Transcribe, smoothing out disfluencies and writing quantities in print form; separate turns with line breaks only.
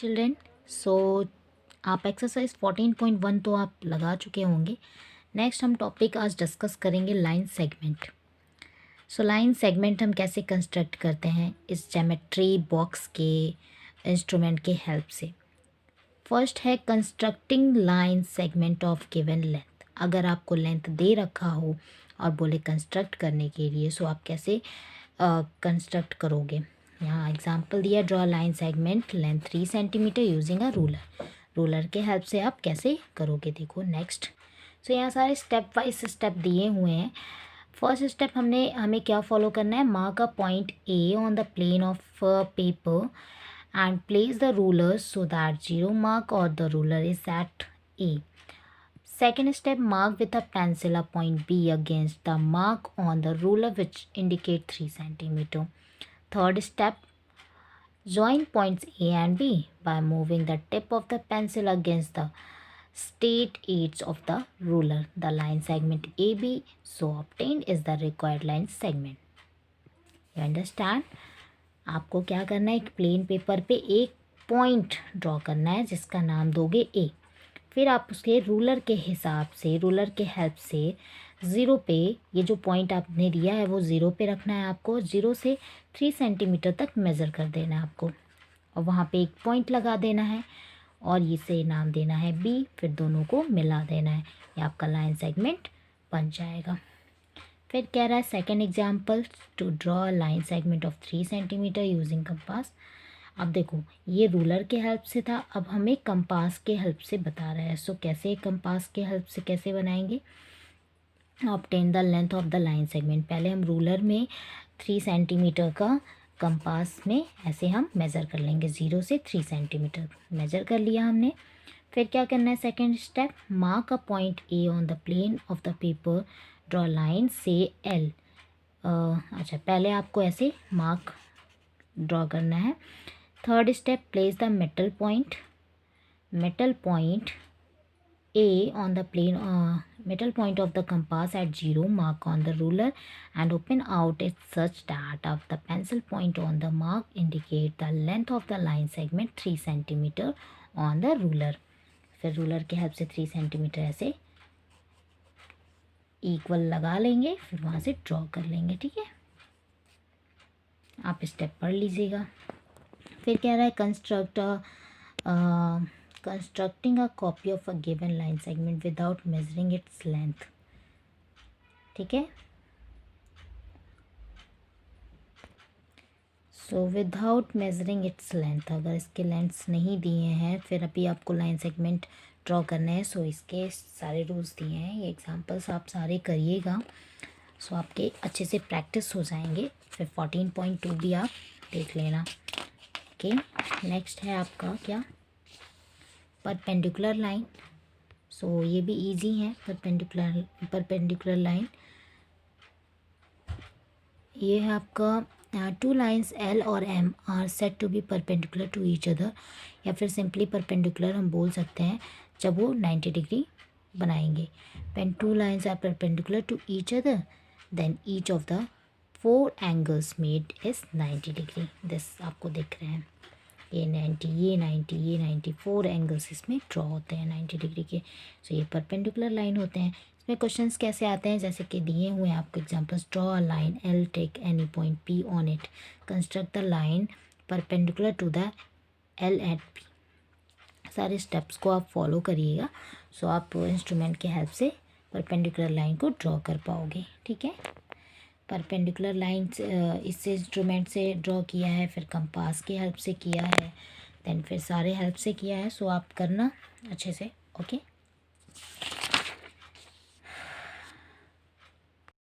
Children. सो आप exercise 14.1 तो आप लगा चुके होंगे। नेक्स्ट हम टॉपिक आज डिस्कस करेंगे line segment. So line segment हम कैसे कंस्ट्रक्ट करते हैं इस ज्योमेट्री बॉक्स के इंस्ट्रूमेंट के हेल्प से। फर्स्ट है constructing line segment of given length. अगर आपको लेंथ दे रखा हो और बोले कंस्ट्रक्ट करने के लिए, सो आप कैसे कंस्ट्रक्ट करोगे। यहाँ एग्जांपल दिया, draw line segment length 3 centimetre using a ruler. Ruler के हेल्प से आप कैसे करोगे, देखो नेक्स्ट। सो यहाँ सारे स्टेप वाइज स्टेप दिए हुए हैं। फर्स्ट स्टेप हमें क्या फॉलो करना है, mark a point A on the plane of paper and place the ruler so that zero mark or the ruler is at A. Second step, mark with a pencil a point B against the mark on the ruler which indicate 3 centimeter. Third step, join points A and B by moving the tip of the pencil against the straight edge of the ruler. The line segment AB so obtained is the required line segment. You understand? आपको क्या करना है, एक plain paper पे एक point draw करना है जिसका नाम दोगे ए। फिर आप उसके रूलर के हिसाब से, रूलर के हेल्प से ज़ीरो पे, ये जो पॉइंट आपने दिया है वो ज़ीरो पे रखना है आपको। ज़ीरो से 3 सेंटीमीटर तक मेज़र कर देना है आपको और वहाँ पे एक पॉइंट लगा देना है और इसे नाम देना है बी। फिर दोनों को मिला देना है, ये आपका लाइन सेगमेंट बन जाएगा। फिर कह रहा है second example, to draw line segment of 3 centimetre using compass. अब देखो ये रूलर के हेल्प से था, अब हमें कंपास के हेल्प से बता रहा है। सो कैसे कंपास के हेल्प से कैसे बनाएंगे, obtain the length of the line segment. पहले हम रूलर में 3 सेंटीमीटर का, कंपास में ऐसे हम मेज़र कर लेंगे, 0 से 3 सेंटीमीटर मेज़र कर लिया हमने। फिर क्या करना है, second step, mark a point A on the plane of the paper, draw line से एल। अच्छा, पहले आपको ऐसे मार्क ड्रॉ करना है। Third step, place the metal point A on the plane, metal point of the compass at 0, mark on the ruler and open out it such that of the pencil point on the mark indicate the length of the line segment 3 centimeter on the ruler। फिर ruler के help से 3 centimetre ऐसे equal लगा लेंगे, फिर वहाँ से draw कर लेंगे, ठीक है। आप स्टेप पढ़ लीजिएगा। फिर कह रहा है constructing a copy of a given line segment without measuring its length, ठीक है। So without measuring its length, अगर इसके लेंथ्स नहीं दिए हैं, फिर अभी आपको लाइन सेगमेंट ड्रॉ करना है। सो इसके सारे रूल्स दिए हैं, ये एग्जांपल्स आप सारे करिएगा, सो आपके अच्छे से प्रैक्टिस हो जाएंगे। फिर 14.2 भी आप देख लेना, ओके। नेक्स्ट है आपका क्या, परपेंडिकुलर लाइन। सो ये भी इजी है, परपेंडिकुलर लाइन। ये है आपका टू लाइंस एल और M are set to be perpendicular to each other, या फिर सिंपली परपेंडिकुलर हम बोल सकते हैं जब वो 90 डिग्री बनाएंगे। When two lines are perpendicular to each other then each of the 4 angles made is 90 degree. This आपको दिख रहे हैं, ये 90, ये 90, ये 90, 4 एंगल्स इसमें ड्रॉ होते हैं 90 डिग्री के। सो ये परपेंडिकुलर लाइन होते हैं। इसमें क्वेश्चंस कैसे आते हैं, जैसे कि दिए हुए हैं आपको examples, draw a line L, take any point P on it, construct the line perpendicular to the L at P. सारे स्टेप्स को आप फॉलो करिएगा, सो आप इंस्ट्रूमेंट के हेल्प से परपेंडिकुलर लाइन को ड्रॉ कर पाओगे, ठीक है। परपेंडिकुलर लाइन इस इंस्ट्रूमेंट से ड्रॉ किया है, फिर कंपास की हेल्प से किया है, देन फिर सारे हेल्प से किया है। सो आप करना अच्छे से, ओके।